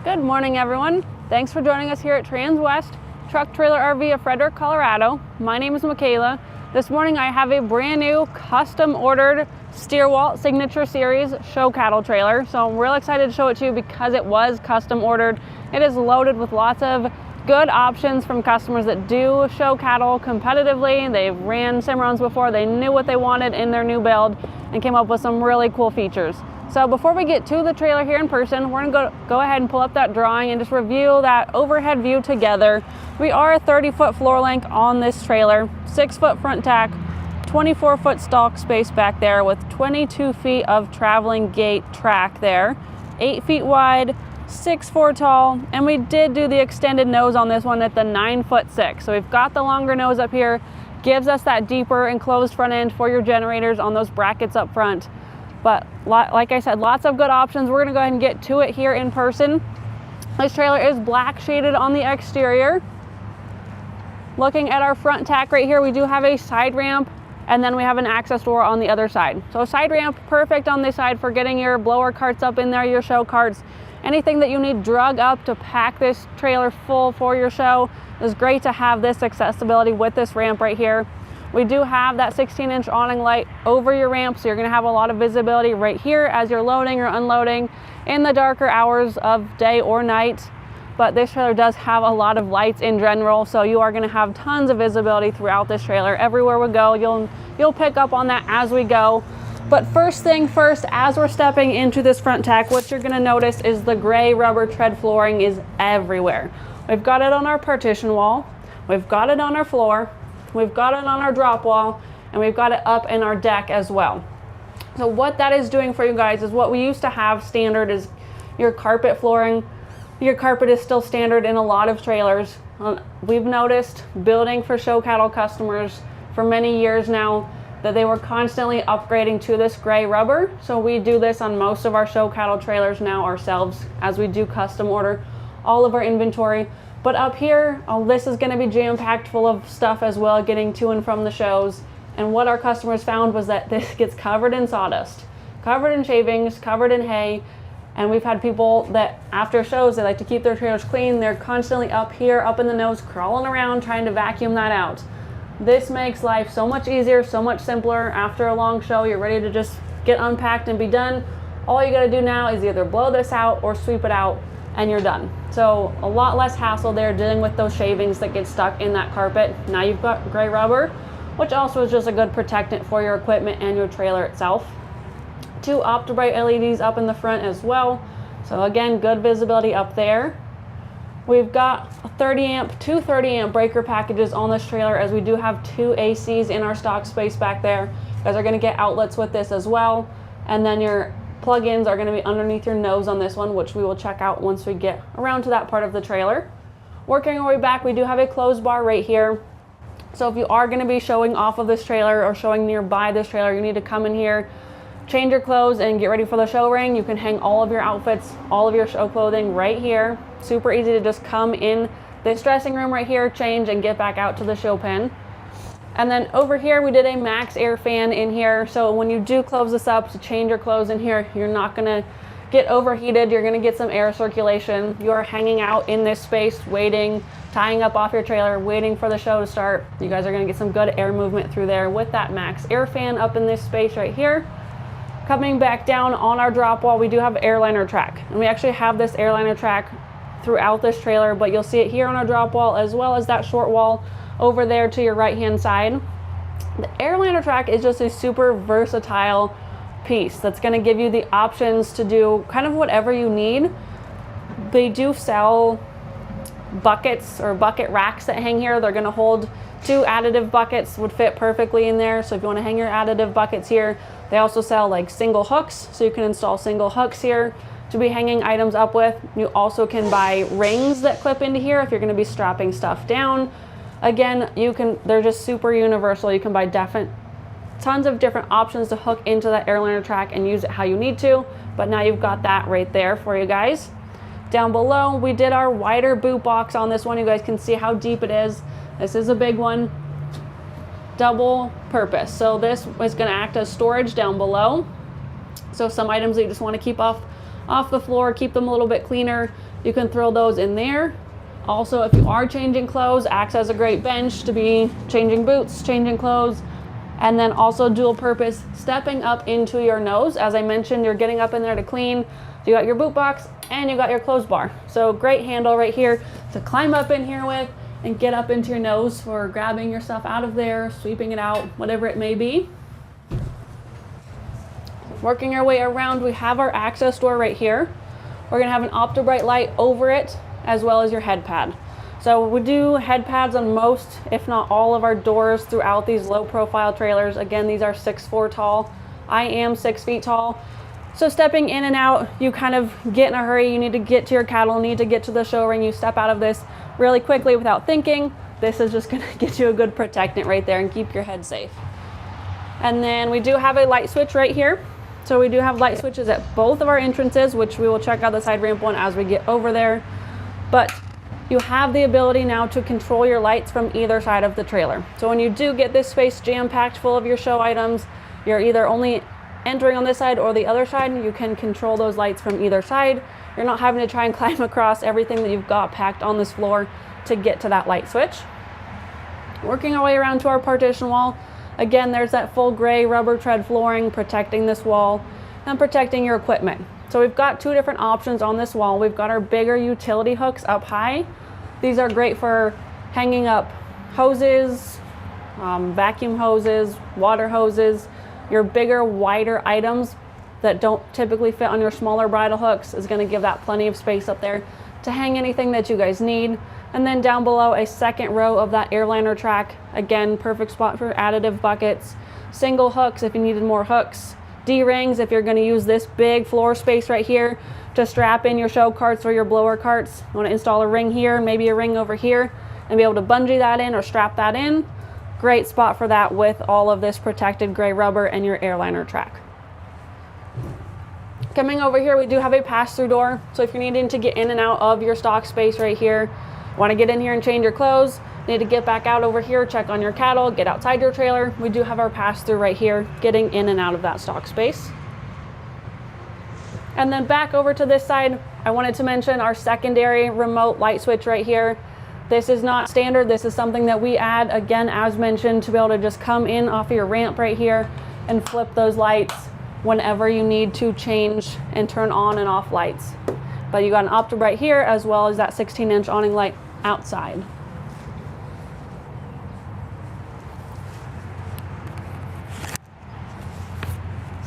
Good morning, everyone. Thanks for joining us here at Transwest Truck Trailer RV of Frederick, Colorado. My name is Michaela. This morning I have a brand new custom ordered Stierwalt Signature Series show cattle trailer. So I'm real excited to show it to you because it was custom ordered. It is loaded with lots of good options from customers that do show cattle competitively. They've ran Cimarrons before, they knew what they wanted in their new build and came up with some really cool features. So before we get to the trailer here in person, we're gonna go ahead and pull up that drawing and just review that overhead view together. We are a 30-foot floor length on this trailer, 6-foot front tack, 24-foot stalk space back there with 22 feet of traveling gate track there, 8 feet wide, 6'4" tall, and we did do the extended nose on this one at the 9'6". So we've got the longer nose up here, gives us that deeper enclosed front end for your generators on those brackets up front. But like I said, lots of good options. We're gonna go ahead and get to it here in person. This trailer is black shaded on the exterior. Looking at our front tack right here, we do have a side ramp and then we have an access door on the other side. So side ramp, perfect on this side for getting your blower carts up in there, your show carts. Anything that you need drug up to pack this trailer full for your show is great to have this accessibility with this ramp right here. We do have that 16-inch awning light over your ramp, so you're gonna have a lot of visibility right here as you're loading or unloading in the darker hours of day or night. But this trailer does have a lot of lights in general, so you are gonna have tons of visibility throughout this trailer. Everywhere we go, you'll pick up on that as we go. But first thing first, as we're stepping into this front tack, what you're gonna notice is the gray rubber tread flooring is everywhere. We've got it on our partition wall, we've got it on our floor, we've got it on our drop wall, and we've got it up in our deck as well. So what that is doing for you guys is what we used to have standard is your carpet flooring. Your carpet is still standard in a lot of trailers. We've noticed building for show cattle customers for many years now that they were constantly upgrading to this gray rubber. So we do this on most of our show cattle trailers now ourselves as we do custom order all of our inventory. But up here, this is gonna be jam-packed full of stuff as well, getting to and from the shows. And what our customers found was that this gets covered in sawdust, covered in shavings, covered in hay. And we've had people that after shows, they like to keep their trailers clean. They're constantly up here, up in the nose, crawling around, trying to vacuum that out. This makes life so much easier, so much simpler. After a long show, you're ready to just get unpacked and be done. All you gotta do now is either blow this out or sweep it out and you're done. So a lot less hassle there dealing with those shavings that get stuck in that carpet. Now you've got gray rubber, which also is just a good protectant for your equipment and your trailer itself. 2 OptiBrite LEDs up in the front as well. So again, good visibility up there. We've got a 2 30 amp breaker packages on this trailer, as we do have 2 ACs in our stock space back there. You guys are gonna get outlets with this as well. And then your plug-ins are going to be underneath your nose on this one, which we will check out once we get around to that part of the trailer. Working our way back, we do have a closed bar right here. So if you are going to be showing off of this trailer or showing nearby this trailer, you need to come in here, change your clothes and get ready for the show ring. You can hang all of your outfits, all of your show clothing right here. Super easy to just come in this dressing room right here, change and get back out to the show pen. And then over here, we did a max air fan in here. So when you do close this up to change your clothes in here, you're not gonna get overheated. You're gonna get some air circulation. You're hanging out in this space, waiting, tying up off your trailer, waiting for the show to start. You guys are gonna get some good air movement through there with that max air fan up in this space right here. Coming back down on our drop wall, we do have airliner track. And we actually have this airliner track throughout this trailer, but you'll see it here on our drop wall as well as that short wall over there to your right hand side. The airliner track is just a super versatile piece that's going to give you the options to do kind of whatever you need. They do sell buckets or bucket racks that hang here. They're going to hold 2 additive buckets, would fit perfectly in there. So if you want to hang your additive buckets here, they also sell like single hooks, so you can install single hooks here to be hanging items up with. You also can buy rings that clip into here if you're going to be strapping stuff down. Again, they're just super universal. You can buy tons of different options to hook into that airliner track and use it how you need to. But now you've got that right there for you guys. Down below, we did our wider boot box on this one. You guys can see how deep it is. This is a big one, double purpose. So this is going to act as storage down below. So some items that you just want to keep off the floor, keep them a little bit cleaner, You can throw those in there. Also, if you are changing clothes, acts as a great bench to be changing boots, changing clothes, and then also dual purpose, stepping up into your nose. As I mentioned, you're getting up in there to clean. You got your boot box and you got your clothes bar. So great handle right here to climb up in here with and get up into your nose for grabbing your stuff out of there, sweeping it out, whatever it may be. Working our way around, we have our access door right here. We're gonna have an OptiBrite light over it, as well as your head pad. So we do head pads on most, if not all, of our doors throughout these low profile trailers. Again, these are 6'4" tall. I am 6 feet tall. So stepping in and out, you kind of get in a hurry. You need to get to your cattle, need to get to the show ring. You step out of this really quickly without thinking. This is just gonna get you a good protectant right there and keep your head safe. And then we do have a light switch right here. So we do have light switches at both of our entrances, which we will check out the side ramp one as we get over there. But you have the ability now to control your lights from either side of the trailer. So when you do get this space jam-packed full of your show items, you're either only entering on this side or the other side, you can control those lights from either side. You're not having to try and climb across everything that you've got packed on this floor to get to that light switch. Working our way around to our partition wall, again, there's that full gray rubber tread flooring protecting this wall and protecting your equipment. So we've got two different options on this wall. We've got our bigger utility hooks up high. These are great for hanging up hoses, vacuum hoses, water hoses. Your bigger, wider items that don't typically fit on your smaller bridle hooks is going to give that plenty of space up there to hang anything that you guys need. And then down below, a second row of that airliner track. Again, perfect spot for additive buckets. Single hooks if you needed more hooks. D-rings if you're going to use this big floor space right here to strap in your show carts or your blower carts. You want to install a ring here, maybe a ring over here, and be able to bungee that in or strap that in. Great spot for that with all of this protected gray rubber and your airliner track. Coming over here, we do have a pass-through door. So if you're needing to get in and out of your stock space right here, want to get in here and change your clothes, need to get back out over here, check on your cattle, get outside your trailer, we do have our pass-through right here, getting in and out of that stock space. And then back over to this side, I wanted to mention our secondary remote light switch right here. This is not standard. This is something that we add, again, as mentioned, to be able to just come in off of your ramp right here and flip those lights whenever you need to change and turn on and off lights. But you got an OptiBrite here as well as that 16-inch awning light outside.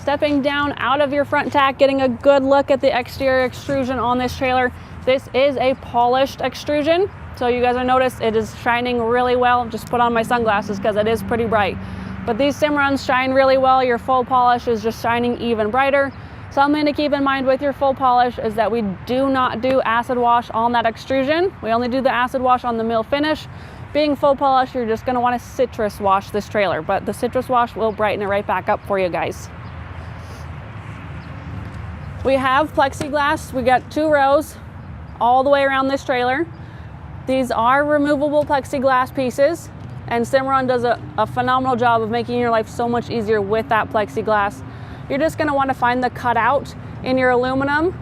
Stepping down out of your front tack, getting a good look at the exterior extrusion on this trailer. This is a polished extrusion. So you guys will notice it is shining really well. Just put on my sunglasses because it is pretty bright. But these Cimarrons shine really well. Your full polish is just shining even brighter. Something to keep in mind with your full polish is that we do not do acid wash on that extrusion. We only do the acid wash on the mill finish. Being full polish, you're just gonna wanna citrus wash this trailer, but the citrus wash will brighten it right back up for you guys. We have plexiglass. We got 2 rows all the way around this trailer. These are removable plexiglass pieces, and Cimarron does a phenomenal job of making your life so much easier with that plexiglass. You're just gonna wanna find the cutout in your aluminum,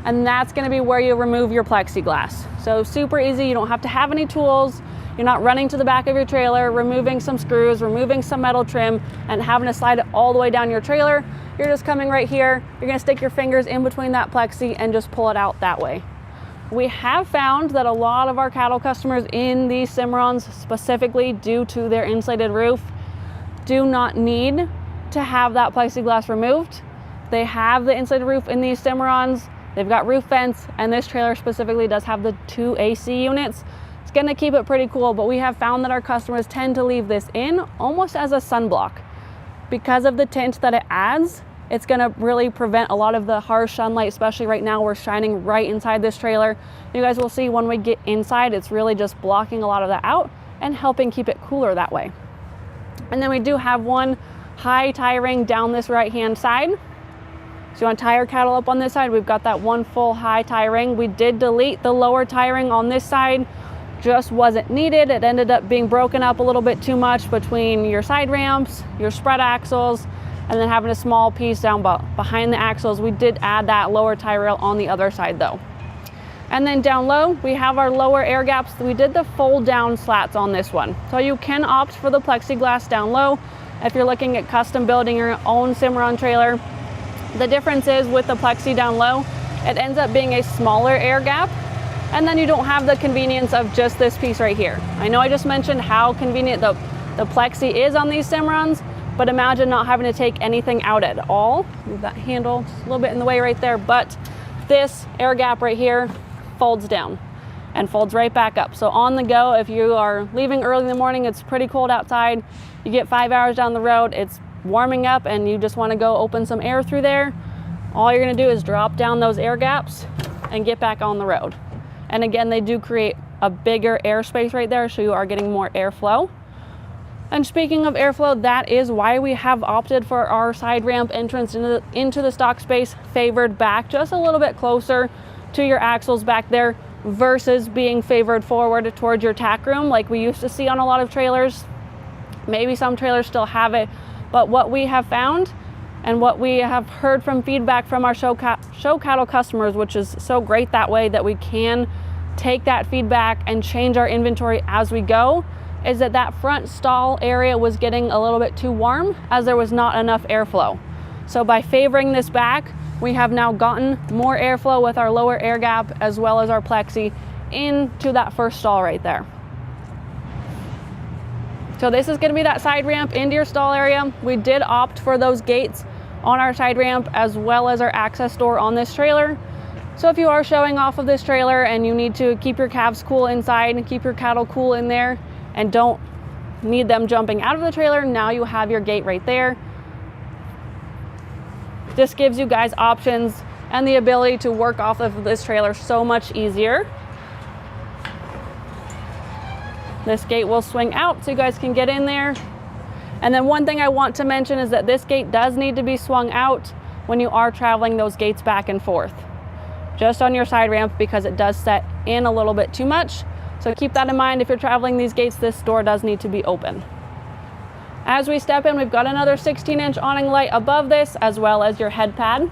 and that's gonna be where you remove your plexiglass. So super easy, you don't have to have any tools. You're not running to the back of your trailer, removing some screws, removing some metal trim, and having to slide it all the way down your trailer. You're just coming right here. You're gonna stick your fingers in between that plexi and just pull it out that way. We have found that a lot of our cattle customers in these Cimarrons, specifically due to their insulated roof, do not need to have that plexiglass removed. They have the insulated roof in these Cimarrons. They've got roof vents, and this trailer specifically does have the 2 AC units. It's gonna keep it pretty cool, but we have found that our customers tend to leave this in almost as a sunblock. Because of the tint that it adds, it's gonna really prevent a lot of the harsh sunlight, especially right now we're shining right inside this trailer. You guys will see when we get inside, it's really just blocking a lot of that out and helping keep it cooler that way. And then we do have one high tie ring down this right-hand side. So you want to tie your cattle up on this side, we've got that one full high tie ring. We did delete the lower tie ring on this side, just wasn't needed. It ended up being broken up a little bit too much between your side ramps, your spread axles, and then having a small piece down behind the axles. We did add that lower tie rail on the other side though. And then down low, we have our lower air gaps. We did the fold down slats on this one. So you can opt for the plexiglass down low if you're looking at custom building your own Cimarron trailer. The difference is with the plexi down low, it ends up being a smaller air gap, and then you don't have the convenience of just this piece right here. I know I just mentioned how convenient the plexi is on these Cimarrons, but imagine not having to take anything out at all. Move that handle just a little bit in the way right there, but this air gap right here folds down and folds right back up. So on the go, if you are leaving early in the morning, it's pretty cold outside, you get 5 hours down the road, it's warming up and you just want to go open some air through there, all you're going to do is drop down those air gaps and get back on the road. And again, they do create a bigger airspace right there, so you are getting more airflow. And speaking of airflow, that is why we have opted for our side ramp entrance into the stock space favored back just a little bit closer to your axles back there versus being favored forward towards your tack room like we used to see on a lot of trailers. Maybe some trailers still have it, but what we have found and what we have heard from feedback from our show cattle customers, which is so great that way that we can take that feedback and change our inventory as we go, is that that front stall area was getting a little bit too warm as there was not enough airflow. So by favoring this back, we have now gotten more airflow with our lower air gap as well as our plexi into that first stall right there. So this is going to be that side ramp into your stall area. We did opt for those gates on our side ramp as well as our access door on this trailer. So if you are showing off of this trailer and you need to keep your calves cool inside and keep your cattle cool in there and don't need them jumping out of the trailer, now you have your gate right there. This gives you guys options and the ability to work off of this trailer so much easier. This gate will swing out so you guys can get in there. And then one thing I want to mention is that this gate does need to be swung out when you are traveling those gates back and forth, just on your side ramp, because it does set in a little bit too much. So keep that in mind. If you're traveling these gates, this door does need to be open. As we step in, we've got another 16-inch awning light above this, as well as your head pad.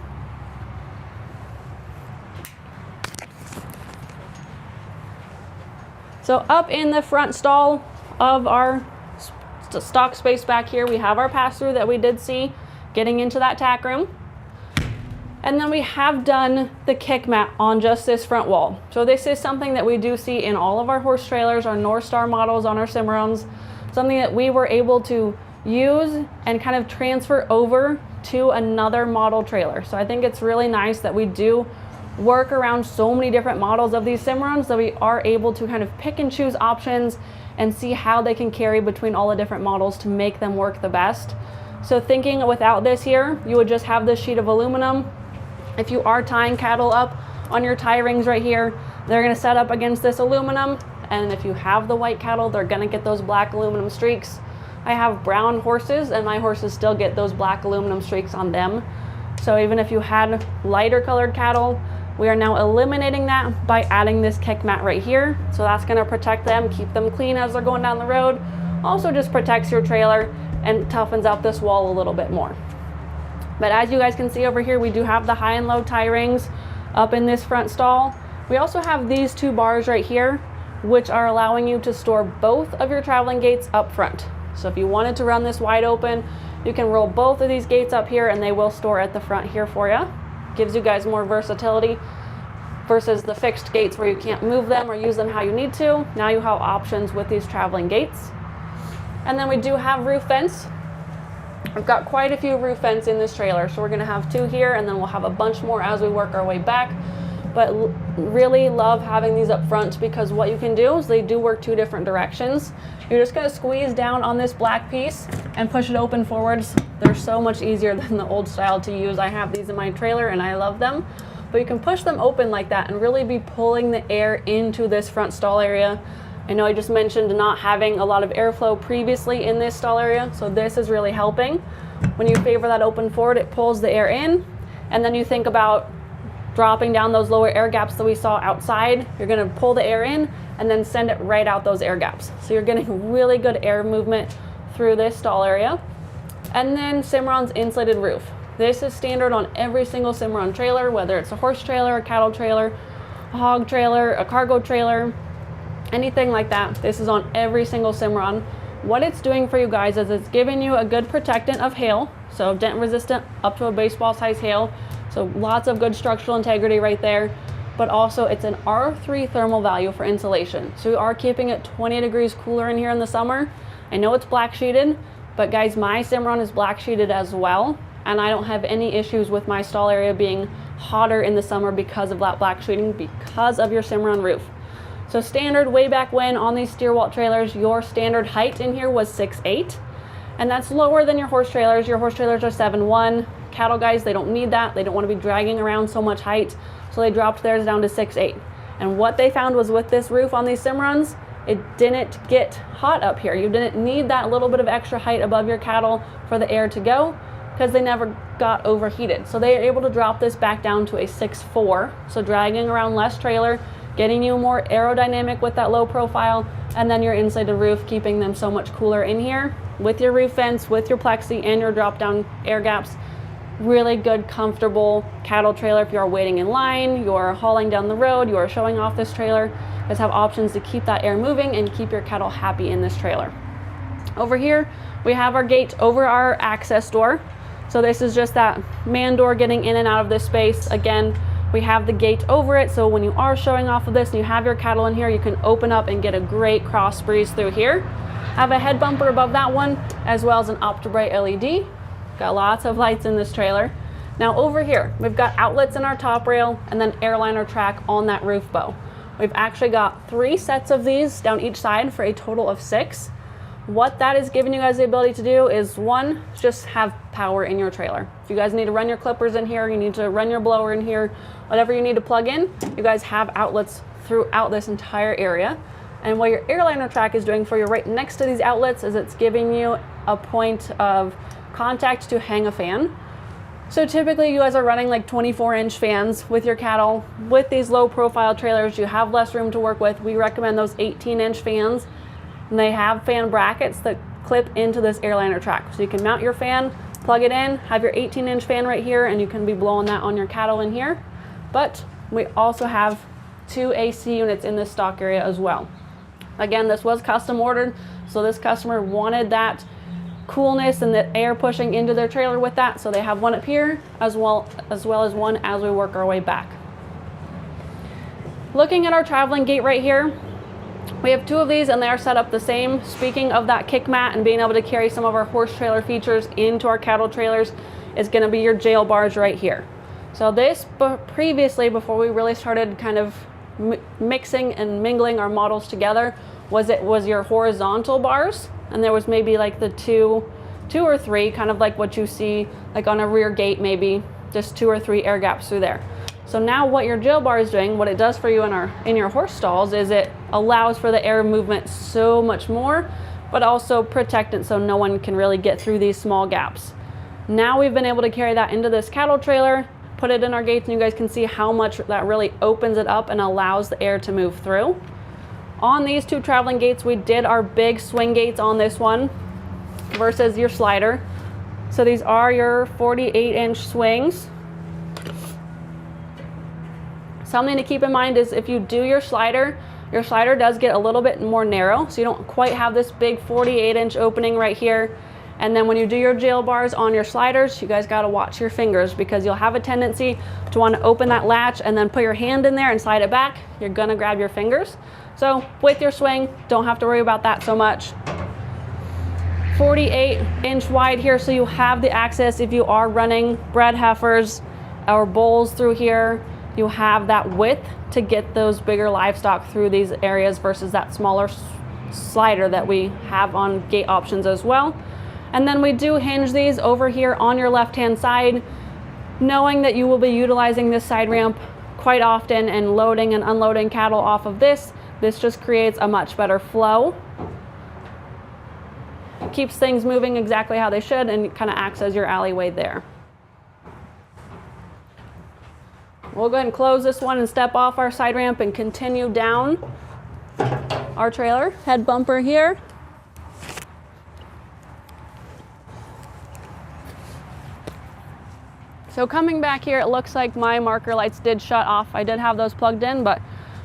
So up in the front stall of our stock space back here, we have our pass-through that we did see getting into that tack room. And then we have done the kick mat on just this front wall. So this is something that we do see in all of our horse trailers, our North Star models on our Cimarrons, something that we were able to use and kind of transfer over to another model trailer. So I think it's really nice that we do work around so many different models of these Cimarrons, that we are able to kind of pick and choose options and see how they can carry between all the different models to make them work the best. So thinking without this here, you would just have this sheet of aluminum. If you are tying cattle up on your tie rings right here, they're going to set up against this aluminum, and if you have the white cattle, they're going to get those black aluminum streaks. I have brown horses and my horses still get those black aluminum streaks on them. So even if you had lighter colored cattle, we are now eliminating that by adding this kick mat right here. So that's going to protect them, keep them clean as they're going down the road. Also just protects your trailer and toughens out this wall a little bit more. But as you guys can see over here, we do have the high and low tie rings up in this front stall. We also have these two bars right here, which are allowing you to store both of your traveling gates up front. So if you wanted to run this wide open, you can roll both of these gates up here and they will store at the front here for you. Gives you guys more versatility versus the fixed gates where you can't move them or use them how you need to. Now you have options with these traveling gates. And then we do have roof vents. We've got quite a few roof vents in this trailer, so we're going to have 2 here and then we'll have a bunch more as we work our way back. But really love having these up front because what you can do is they do work 2 different directions. You're just going to squeeze down on this black piece and push it open forwards. They're so much easier than the old style to use. I have these in my trailer and I love them. But you can push them open like that and really be pulling the air into this front stall area. I know I just mentioned not having a lot of airflow previously in this stall area, so this is really helping. When you favor that open forward, it pulls the air in, and then you think about dropping down those lower air gaps that we saw outside. You're going to pull the air in and then send it right out those air gaps. So you're getting really good air movement through this stall area. And then Cimarron's insulated roof. This is standard on every single Cimarron trailer, whether it's a horse trailer, a cattle trailer, a hog trailer, a cargo trailer, anything like that. This is on every single Cimarron. What it's doing for you guys is it's giving you a good protectant of hail, so dent resistant up to a baseball size hail, so lots of good structural integrity right there. But also it's an R3 thermal value for insulation, so we are keeping it 20 degrees cooler in here in the summer. I know it's black sheeted, but guys, my Cimarron is black sheeted as well, and I don't have any issues with my stall area being hotter in the summer because of that black sheeting, because of your Cimarron roof. So standard, way back when on these Stierwalt trailers, your standard height in here was 6'8", and that's lower than your horse trailers. Your horse trailers are 7'1". Cattle guys, they don't need that. They don't want to be dragging around so much height, so they dropped theirs down to 6'8". And what they found was with this roof on these Cimarrons, it didn't get hot up here. You didn't need that little bit of extra height above your cattle for the air to go, because they never got overheated. So they are able to drop this back down to a 6'4", so dragging around less trailer, getting you more aerodynamic with that low profile, and then your insulated roof, keeping them so much cooler in here with your roof vents, with your plexi and your drop down air gaps. Really good, comfortable cattle trailer if you are waiting in line, you're hauling down the road, you are showing off this trailer. You guys have options to keep that air moving and keep your cattle happy in this trailer. Over here, we have our gate over our access door. So this is just that man door getting in and out of this space. Again, we have the gate over it, so when you are showing off of this and you have your cattle in here, you can open up and get a great cross breeze through here. Have a head bumper above that one, as well as an OptiBright LED. Got lots of lights in this trailer. Now over here, we've got outlets in our top rail and then airliner track on that roof bow. We've actually got 3 sets of these down each side for a total of 6. What that is giving you guys the ability to do is, one, just have power in your trailer. If you guys need to run your clippers in here, you need to run your blower in here, whatever you need to plug in, you guys have outlets throughout this entire area. And what your airliner track is doing for you right next to these outlets is it's giving you a point of contact to hang a fan. So typically you guys are running like 24-inch fans with your cattle. With these low profile trailers, you have less room to work with. We recommend those 18-inch fans, and they have fan brackets that clip into this airliner track. So you can mount your fan, plug it in, have your 18-inch fan right here, and you can be blowing that on your cattle in here. But we also have 2 AC units in this stock area as well. Again, this was custom ordered, so this customer wanted that coolness and the air pushing into their trailer with that, so they have one up here as well as one as we work our way back. Looking at our traveling gate right here, we have 2 of these and they are set up the same. Speaking of that kick mat and being able to carry some of our horse trailer features into our cattle trailers, is going to be your jail bars right here. So this previously, before we really started kind of mixing and mingling our models together, was your horizontal bars, and there was maybe like the two or three, kind of like what you see like on a rear gate, maybe just 2 or 3 air gaps through there. So now what your jail bar is doing, what it does for you in your horse stalls, is it allows for the air movement so much more, but also protect it so no one can really get through these small gaps. Now we've been able to carry that into this cattle trailer, put it in our gates, and you guys can see how much that really opens it up and allows the air to move through. On these 2 traveling gates, we did our big swing gates on this one versus your slider. So these are your 48-inch swings. Something to keep in mind is if you do your slider does get a little bit more narrow, so you don't quite have this big 48-inch opening right here. And then when you do your jail bars on your sliders, you guys got to watch your fingers, because you'll have a tendency to want to open that latch and then put your hand in there and slide it back. You're going to grab your fingers. So with your swing, don't have to worry about that so much. 48-inch wide here, so you have the access if you are running bred heifers or bulls through here. You have that width to get those bigger livestock through these areas versus that smaller slider that we have on gate options as well. And then we do hinge these over here on your left-hand side, knowing that you will be utilizing this side ramp quite often and loading and unloading cattle off of this. This just creates a much better flow. It keeps things moving exactly how they should and kind of acts as your alleyway there. We'll go ahead and close this one and step off our side ramp and continue down our trailer. Head bumper here. So coming back here, it looks like my marker lights did shut off. I did have those plugged in, but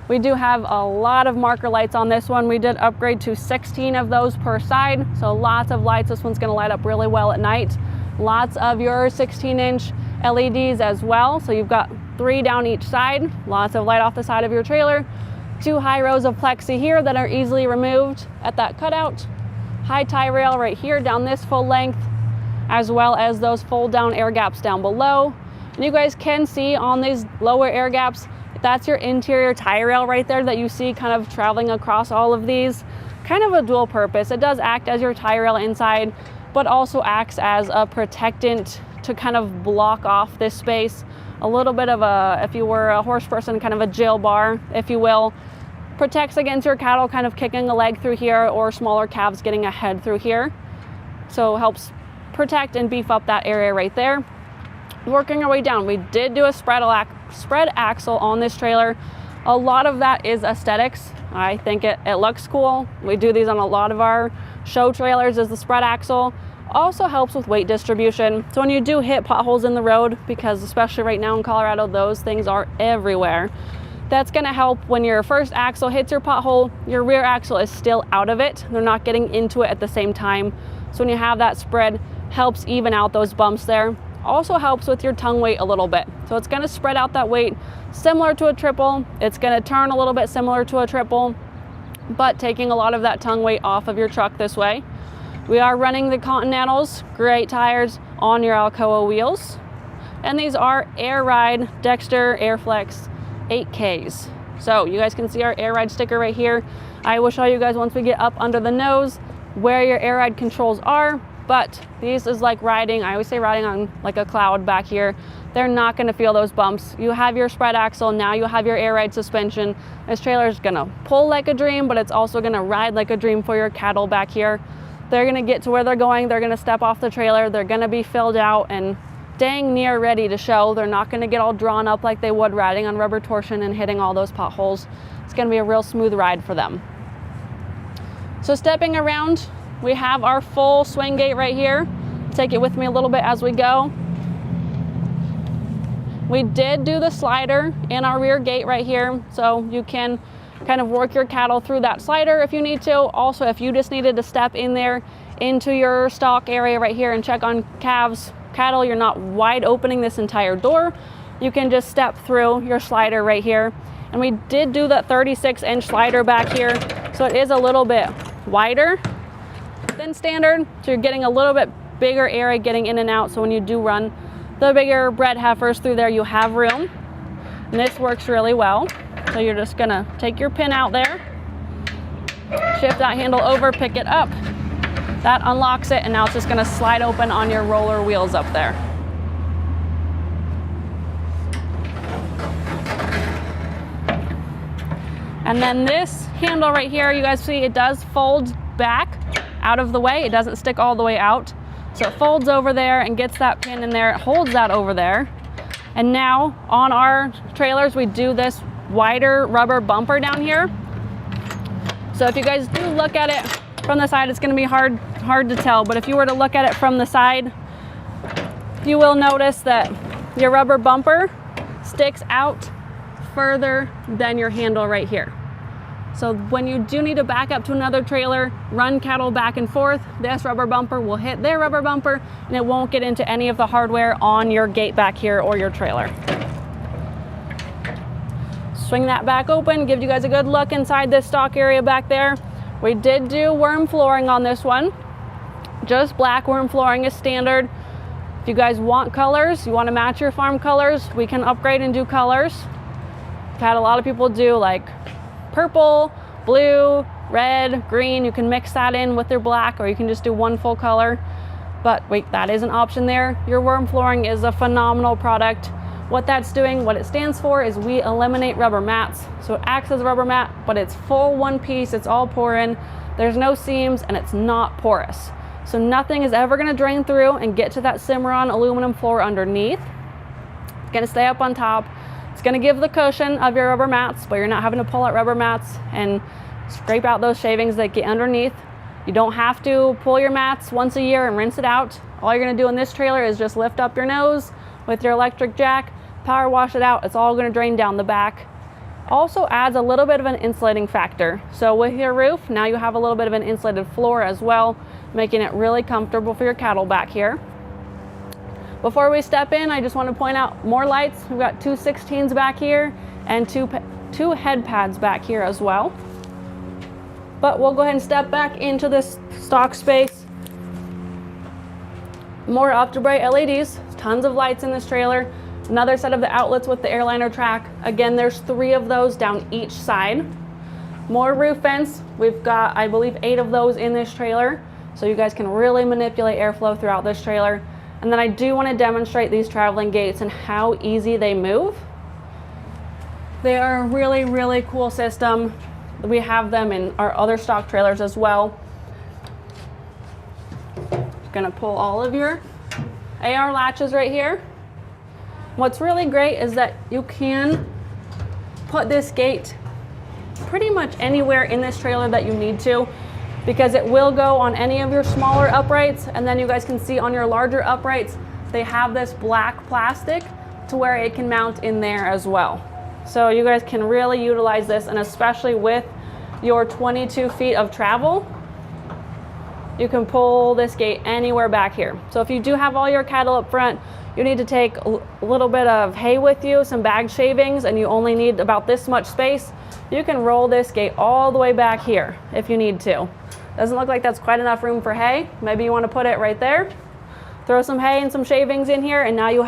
we do have a lot of marker lights on this one. We did upgrade to 16 of those per side, so lots of lights. This one's gonna light up really well at night. Lots of your 16-inch LEDs as well. So you've got 3 down each side, lots of light off the side of your trailer. 2 high rows of plexi here that are easily removed at that cutout. High tie rail right here down this full length, as well as those fold down air gaps down below. And you guys can see on these lower air gaps, that's your interior tie rail right there that you see kind of traveling across all of these. Kind of a dual purpose. It does act as your tie rail inside, but also acts as a protectant to kind of block off this space. A little bit of a, if you were a horse person, kind of a jail bar, if you will. Protects against your cattle kind of kicking a leg through here or smaller calves getting a head through here. So helps protect and beef up that area right there. Working our way down, we did do a spread axle on this trailer. A lot of that is aesthetics. I think it looks cool. We do these on a lot of our show trailers as the spread axle. Also helps with weight distribution. So when you do hit potholes in the road, because especially right now in Colorado, those things are everywhere. That's gonna help when your first axle hits your pothole, your rear axle is still out of it. They're not getting into it at the same time. So when you have that spread, helps even out those bumps there. Also helps with your tongue weight a little bit. So it's gonna spread out that weight similar to a triple. It's gonna turn a little bit similar to a triple, but taking a lot of that tongue weight off of your truck this way. We are running the Continentals, great tires on your Alcoa wheels. And these are Air Ride Dexter Airflex 8Ks. So you guys can see our Air Ride sticker right here. I will show you guys once we get up under the nose where your Air Ride controls are. But this is like riding, I always say riding on like a cloud back here. They're not gonna feel those bumps. You have your spread axle, now you have your Air Ride suspension. This trailer is gonna pull like a dream, but it's also gonna ride like a dream for your cattle back here. They're gonna get to where they're going, they're gonna step off the trailer, they're gonna be filled out and dang near ready to show. They're not gonna get all drawn up like they would riding on rubber torsion and hitting all those potholes. It's gonna be a real smooth ride for them. So stepping around, we have our full swing gate right here. Take it with me a little bit as we go. We did do the slider in our rear gate right here, so you can kind of work your cattle through that slider if you need to. Also, if you just needed to step in there into your stock area right here and check on cattle, you're not wide opening this entire door. You can just step through your slider right here. And we did do that 36-inch slider back here, so it is a little bit wider than standard, so you're getting a little bit bigger area getting in and out. So when you do run the bigger bred heifers through there, you have room, and this works really well. So you're just gonna take your pin out there, shift that handle over, pick it up, that unlocks it, and now it's just gonna slide open on your roller wheels up there. And then this handle right here, you guys see it does fold back out of the way. It doesn't stick all the way out. So it folds over there and gets that pin in there. It holds that over there. And now on our trailers, we do this wider rubber bumper down here. So if you guys do look at it from the side, it's gonna be hard to tell, but if you were to look at it from the side, you will notice that your rubber bumper sticks out further than your handle right here. So when you do need to back up to another trailer, run cattle back and forth, this rubber bumper will hit their rubber bumper and it won't get into any of the hardware on your gate back here or your trailer. Swing that back open, give you guys a good look inside this stock area back there. We did do worm flooring on this one. Just black worm flooring is standard. If you guys want colors, you want to match your farm colors, we can upgrade and do colors. I've had a lot of people do like purple, blue, red, green. You can mix that in with your black, or you can just do one full color. But wait, that is an option there. Your worm flooring is a phenomenal product. What that's doing, what it stands for, is we eliminate rubber mats. So it acts as a rubber mat, but it's full one piece, it's all pour-in. There's no seams and it's not porous. So nothing is ever gonna drain through and get to that Cimarron aluminum floor underneath. It's gonna stay up on top. It's gonna give the cushion of your rubber mats, but you're not having to pull out rubber mats and scrape out those shavings that get underneath. You don't have to pull your mats once a year and rinse it out. All you're gonna do in this trailer is just lift up your nose, with your electric jack, power wash it out, it's all going to drain down the back. Also adds a little bit of an insulating factor. So with your roof, now you have a little bit of an insulated floor as well, making it really comfortable for your cattle back here. Before we step in, I just want to point out more lights. We've got two 16s back here and two head pads back here as well. But we'll go ahead and step back into this stock space. More up-to-bright LEDs, tons of lights in this trailer. Another set of the outlets with the airliner track. Again, there's 3 of those down each side. More roof vents. We've got, I believe, 8 of those in this trailer. So you guys can really manipulate airflow throughout this trailer. And then I do want to demonstrate these traveling gates and how easy they move. They are a really, really cool system. We have them in our other stock trailers as well. Just gonna pull all of your AR latches right here. What's really great is that you can put this gate pretty much anywhere in this trailer that you need to, because it will go on any of your smaller uprights, and then you guys can see on your larger uprights, they have this black plastic to where it can mount in there as well. So you guys can really utilize this, and especially with your 22 feet of travel, you can pull this gate anywhere back here. So if you do have all your cattle up front, you need to take a little bit of hay with you, some bag shavings, and you only need about this much space, you can roll this gate all the way back here if you need to. Doesn't look like that's quite enough room for hay. Maybe you want to put it right there. Throw some hay and some shavings in here, and now you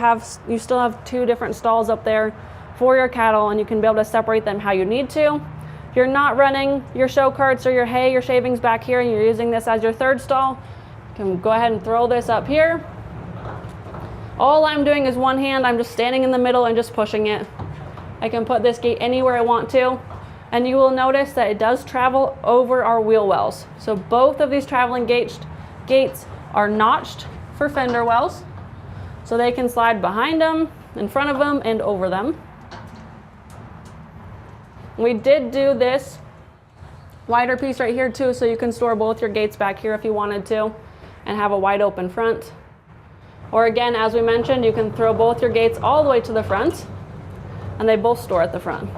still have 2 different stalls up there for your cattle, and you can be able to separate them how you need to. If you're not running your show carts or your hay, your shavings back here, and you're using this as your 3rd stall, you can go ahead and throw this up here. All I'm doing is one hand, I'm just standing in the middle and just pushing it. I can put this gate anywhere I want to, and you will notice that it does travel over our wheel wells. So both of these traveling gates are notched for fender wells, so they can slide behind them, in front of them, and over them. We did do this wider piece right here too, so you can store both your gates back here if you wanted to and have a wide open front. Or again, as we mentioned, you can throw both your gates all the way to the front, and they both store at the front.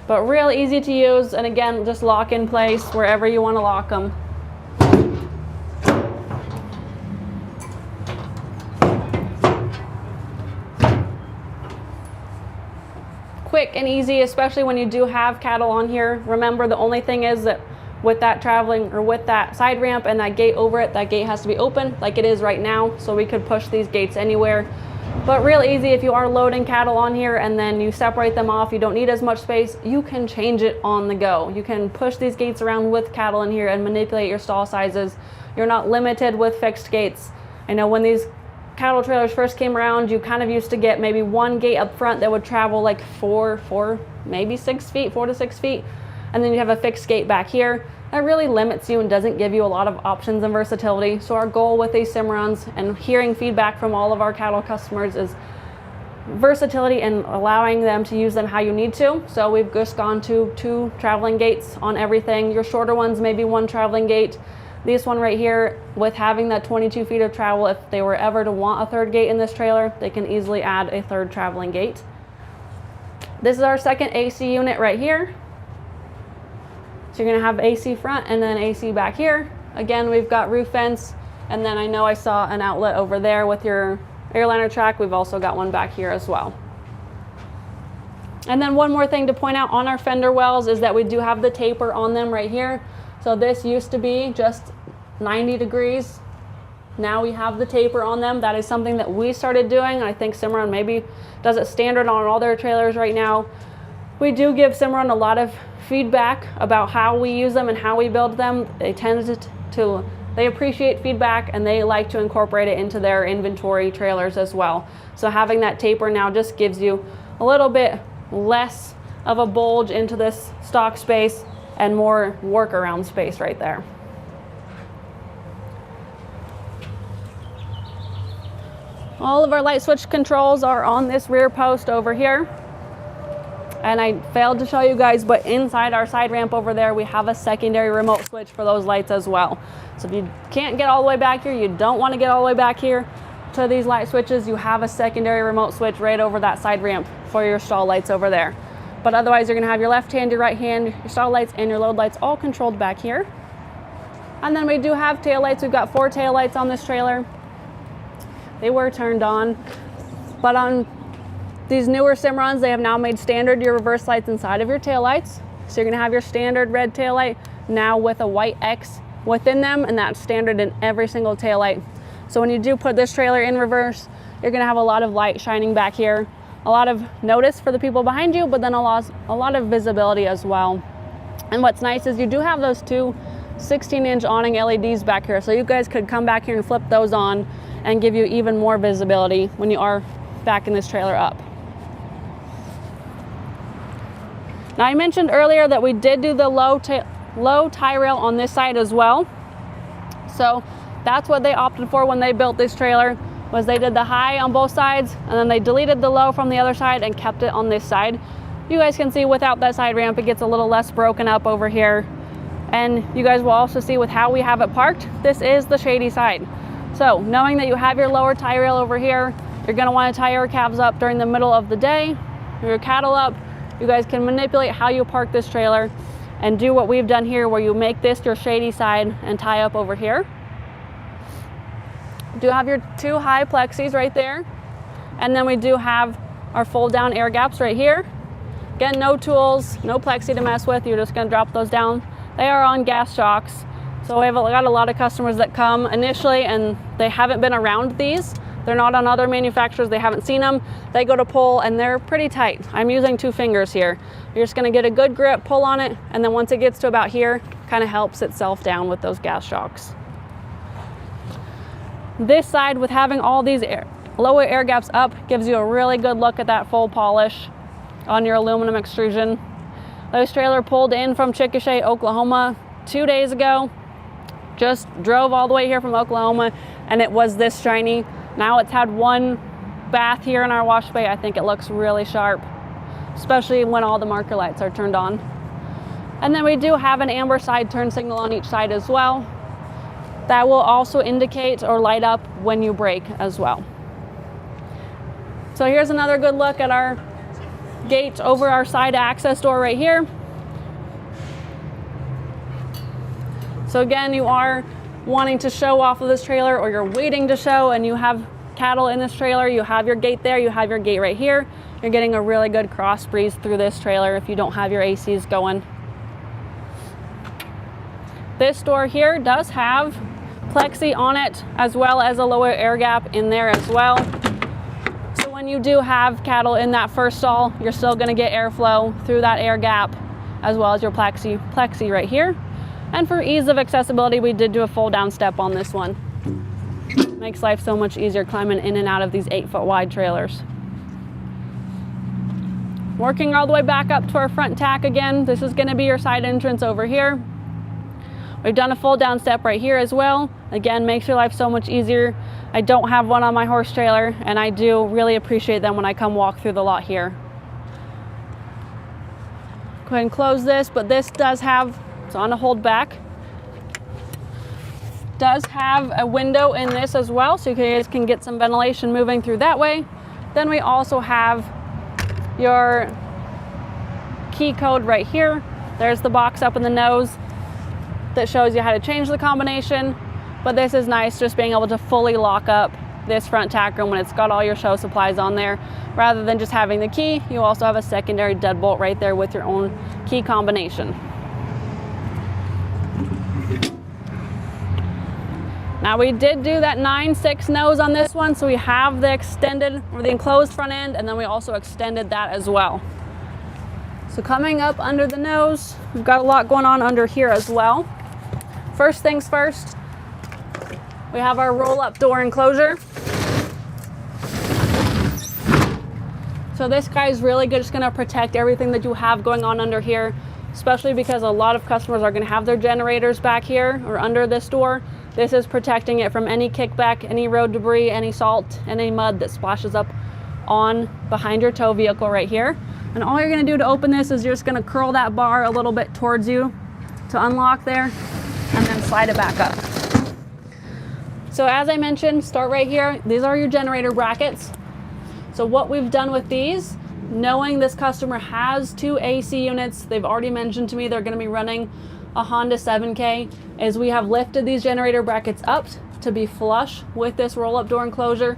But real easy to use, and again, just lock in place wherever you want to lock them. Quick and easy, especially when you do have cattle on here. Remember, the only thing is that with that traveling or with that side ramp and that gate over it, that gate has to be open like it is right now, so we could push these gates anywhere. But real easy, if you are loading cattle on here and then you separate them off, you don't need as much space, you can change it on the go. You can push these gates around with cattle in here and manipulate your stall sizes. You're not limited with fixed gates. I know when these cattle trailers first came around, you kind of used to get maybe one gate up front that would travel like 4 to 6 feet, and then you have a fixed gate back here. That really limits you and doesn't give you a lot of options and versatility. So our goal with these Cimarrons and hearing feedback from all of our cattle customers is versatility and allowing them to use them how you need to. So we've just gone to 2 traveling gates on everything. Your shorter ones, maybe 1 traveling gate. This one right here, with having that 22 feet of travel, if they were ever to want a 3rd gate in this trailer, they can easily add a 3rd traveling gate. This is our 2nd AC unit right here. So you're gonna have AC front and then AC back here. Again, we've got roof vents, and then I know I saw an outlet over there with your airliner track. We've also got one back here as well. And then one more thing to point out on our fender wells is that we do have the taper on them right here. So this used to be just 90 degrees. Now we have the taper on them. That is something that we started doing. I think Cimarron maybe does it standard on all their trailers right now. We do give Cimarron a lot of feedback about how we use them and how we build them. They appreciate feedback, and they like to incorporate it into their inventory trailers as well. So having that taper now just gives you a little bit less of a bulge into this stock space and more workaround space right there. All of our light switch controls are on this rear post over here. And I failed to show you guys, but inside our side ramp over there, we have a secondary remote switch for those lights as well. So if you can't get all the way back here, you don't want to get all the way back here, to these light switches, you have a secondary remote switch right over that side ramp for your stall lights over there. But otherwise, you're gonna have your left hand, your right hand, your stall lights, and your load lights all controlled back here. And then we do have tail lights. We've got 4 tail lights on this trailer. They were turned on, but on these newer Cimarrons, they have now made standard your reverse lights inside of your tail lights. So you're gonna have your standard red tail light now with a white X within them, and that's standard in every single tail light. So when you do put this trailer in reverse, you're gonna have a lot of light shining back here, a lot of notice for the people behind you, but then a lot of visibility as well. And what's nice is you do have those 2 16-inch awning LEDs back here, so you guys could come back here and flip those on and give you even more visibility when you are backing this trailer up. Now, I mentioned earlier that we did do the low tie rail on this side as well. So that's what they opted for when they built this trailer, was they did the high on both sides, and then they deleted the low from the other side and kept it on this side. You guys can see without that side ramp, it gets a little less broken up over here. And you guys will also see with how we have it parked, this is the shady side. So knowing that you have your lower tie rail over here, you're gonna wanna tie your calves up during the middle of the day, your cattle up. You guys can manipulate how you park this trailer and do what we've done here, where you make this your shady side and tie up over here. You do have your 2 high plexis right there. And then we do have our fold down air gaps right here. Again, no tools, no plexi to mess with. You're just gonna drop those down. They are on gas shocks. So we've got a lot of customers that come initially and they haven't been around these. They're not on other manufacturers, they haven't seen them. They go to pull and they're pretty tight. I'm using 2 fingers here. You're just gonna get a good grip, pull on it, and then once it gets to about here, kind of helps itself down with those gas shocks. This side, with having all these lower air gaps up, gives you a really good look at that full polish on your aluminum extrusion. This trailer pulled in from Chickasha, Oklahoma 2 days ago. Just drove all the way here from Oklahoma and it was this shiny. Now it's had 1 bath here in our wash bay. I think it looks really sharp, especially when all the marker lights are turned on. And then we do have an amber side turn signal on each side as well. That will also indicate or light up when you brake as well. So here's another good look at our gate over our side access door right here. So again, you are wanting to show off of this trailer, or you're waiting to show, and you have cattle in this trailer, you have your gate there, you have your gate right here. You're getting a really good cross breeze through this trailer if you don't have your ACs going. This door here does have plexi on it, as well as a lower air gap in there as well. So when you do have cattle in that first stall, you're still gonna get airflow through that air gap, as well as your plexi right here. And for ease of accessibility, we did do a fold down step on this one. Makes life so much easier climbing in and out of these 8-foot wide trailers. Working all the way back up to our front tack again, this is gonna be your side entrance over here. We've done a fold down step right here as well. Again, makes your life so much easier. I don't have one on my horse trailer, and I do really appreciate them when I come walk through the lot here. Go ahead and close this, but this does have, it's on a hold back. Does have a window in this as well, so you guys can get some ventilation moving through that way. Then we also have your key code right here. There's the box up in the nose that shows you how to change the combination. But this is nice, just being able to fully lock up this front tack room when it's got all your show supplies on there. Rather than just having the key, you also have a secondary deadbolt right there with your own key combination. Now we did do that 9/6 nose on this one, so we have the extended or the enclosed front end, and then we also extended that as well. So coming up under the nose, we've got a lot going on under here as well. First things first, we have our roll-up door enclosure. So this guy is really good. It's going to protect everything that you have going on under here, especially because a lot of customers are going to have their generators back here or under this door. This is protecting it from any kickback, any road debris, any salt, any mud that splashes up on behind your tow vehicle right here. And all you're going to do to open this is you're just going to curl that bar a little bit towards you to unlock there, and then slide it back up. So as I mentioned, start right here. These are your generator brackets. So what we've done with these, knowing this customer has 2 AC units, they've already mentioned to me they're going to be running a Honda 7K, is we have lifted these generator brackets up to be flush with this roll-up door enclosure.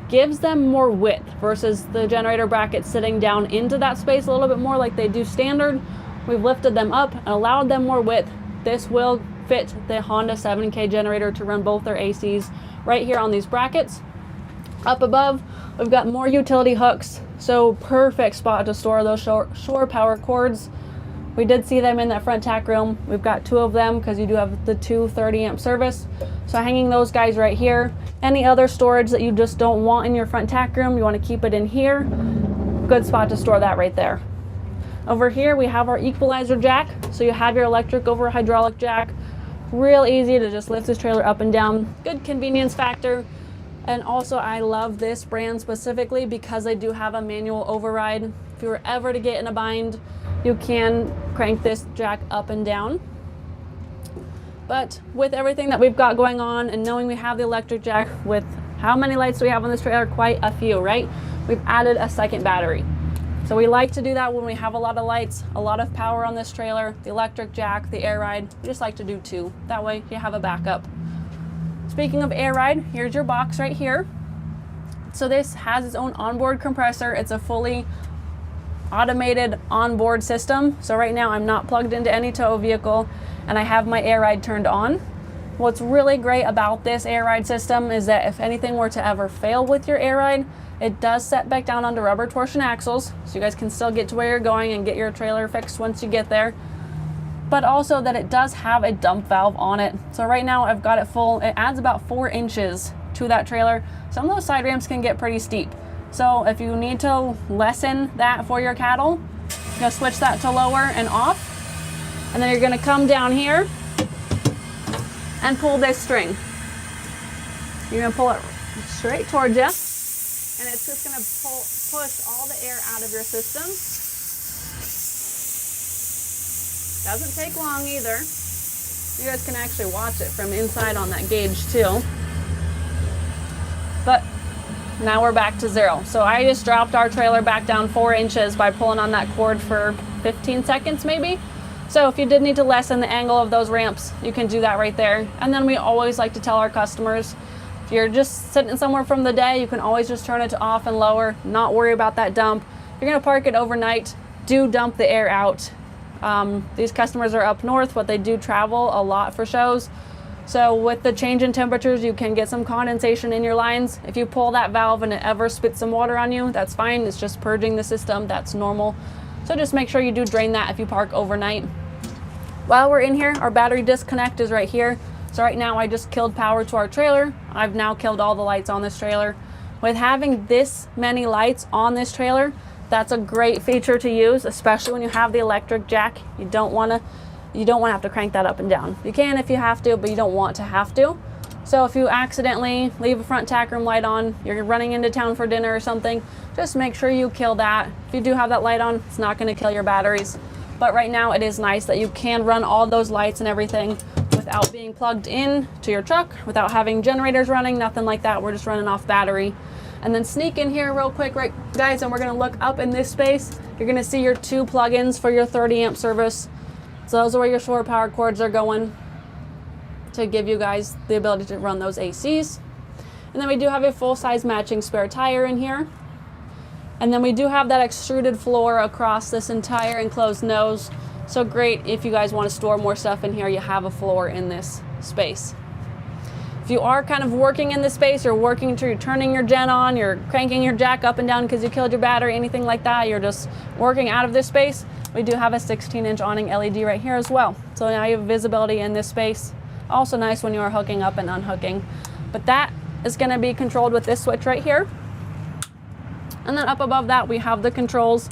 Gives them more width versus the generator brackets sitting down into that space a little bit more like they do standard. We've lifted them up and allowed them more width. This will fit the Honda 7K generator to run both their ACs right here on these brackets. Up above, we've got more utility hooks, so perfect spot to store those shore power cords. We did see them in that front tack room. We've got 2 of them because you do have the 2 30-amp service. So hanging those guys right here. Any other storage that you just don't want in your front tack room, you want to keep it in here. Good spot to store that right there. Over here we have our equalizer jack. So you have your electric over hydraulic jack. Real easy to just lift this trailer up and down. Good convenience factor. And also I love this brand specifically because they do have a manual override. If you were ever to get in a bind, you can crank this jack up and down. But with everything that we've got going on and knowing we have the electric jack, with how many lights do we have on this trailer? Quite a few, right? We've added a second battery. So we like to do that when we have a lot of lights, a lot of power on this trailer, the electric jack, the air ride. We just like to do 2. That way you have a backup. Speaking of air ride, here's your box right here. So this has its own onboard compressor. It's a fully automated onboard system. So right now I'm not plugged into any tow vehicle and I have my air ride turned on. What's really great about this air ride system is that if anything were to ever fail with your air ride, it does set back down onto rubber torsion axles, so you guys can still get to where you're going and get your trailer fixed once you get there. But also that it does have a dump valve on it. So right now I've got it full. It adds about 4 inches to that trailer. Some of those side ramps can get pretty steep. So if you need to lessen that for your cattle, you're gonna switch that to lower and off. And then you're gonna come down here and pull this string. You're gonna pull it straight towards you. And it's just gonna push all the air out of your system. Doesn't take long either. You guys can actually watch it from inside on that gauge too. But now we're back to 0. So I just dropped our trailer back down 4 inches by pulling on that cord for 15 seconds maybe. So if you did need to lessen the angle of those ramps, you can do that right there. And then we always like to tell our customers, if you're just sitting somewhere from the day, you can always just turn it to off and lower, not worry about that dump. If you're gonna park it overnight, do dump the air out. These customers are up north, but they do travel a lot for shows. So with the change in temperatures, you can get some condensation in your lines. If you pull that valve and it ever spits some water on you, that's fine. It's just purging the system, that's normal. So just make sure you do drain that if you park overnight. While we're in here, our battery disconnect is right here. So right now I just killed power to our trailer. I've now killed all the lights on this trailer. With having this many lights on this trailer, that's a great feature to use, especially when you have the electric jack. You don't want to have to crank that up and down. You can if you have to, but you don't want to have to. So if you accidentally leave a front tack room light on, you're running into town for dinner or something, just make sure you kill that. If you do have that light on, it's not going to kill your batteries. But right now it is nice that you can run all those lights and everything without being plugged in to your truck, without having generators running, nothing like that. We're just running off battery. And then sneak in here real quick, right guys, and we're gonna look up in this space. You're gonna see your 2 plugins for your 30-amp service. So those are where your shore power cords are going to give you guys the ability to run those ACs. And then we do have a full-size matching spare tire in here. And then we do have that extruded floor across this entire enclosed nose. So great if you guys want to store more stuff in here, you have a floor in this space. If you are kind of working in this space, you're turning your gen on, you're cranking your jack up and down because you killed your battery, anything like that, you're just working out of this space, we do have a 16-inch awning LED right here as well. So now you have visibility in this space. Also nice when you are hooking up and unhooking. But that is going to be controlled with this switch right here. And then up above that we have the controls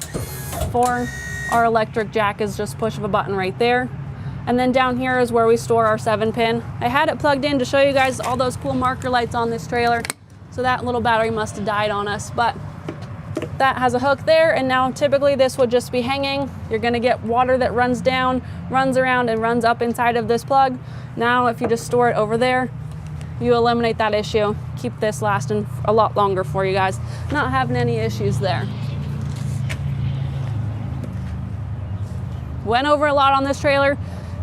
for our electric jack, is just push of a button right there. And then down here is where we store our 7-pin. I had it plugged in to show you guys all those cool marker lights on this trailer. So that little battery must have died on us, but that has a hook there. And now typically this would just be hanging. You're gonna get water that runs down, runs around and runs up inside of this plug. Now if you just store it over there, you eliminate that issue. Keep this lasting a lot longer for you guys, not having any issues there. Went over a lot on this trailer.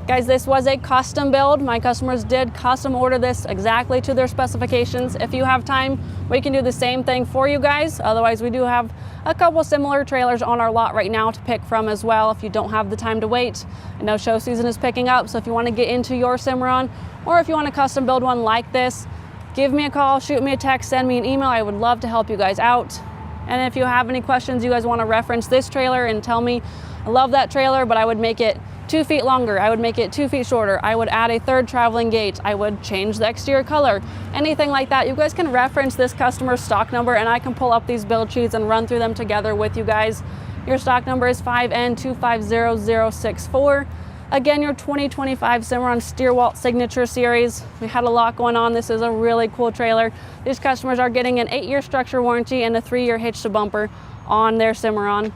Guys, this was a custom build. My customers did custom order this exactly to their specifications. If you have time, we can do the same thing for you guys. Otherwise, we do have a couple similar trailers on our lot right now to pick from as well if you don't have the time to wait. I know show season is picking up, so if you want to get into your Cimarron, or if you want to custom build one like this, give me a call, shoot me a text, send me an email. I would love to help you guys out. And if you have any questions, you guys want to reference this trailer and tell me, I love that trailer, but I would make it 2 feet longer, I would make it 2 feet shorter, I would add a third traveling gate, I would change the exterior color, anything like that, you guys can reference this customer's stock number and I can pull up these build sheets and run through them together with you guys. Your stock number is 5N250064. Again, your 2025 Cimarron Stierwalt Signature Series. We had a lot going on. This is a really cool trailer. These customers are getting an 8-year structure warranty and a 3-year hitch to bumper on their Cimarron.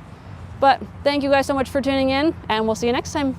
But thank you guys so much for tuning in, and we'll see you next time.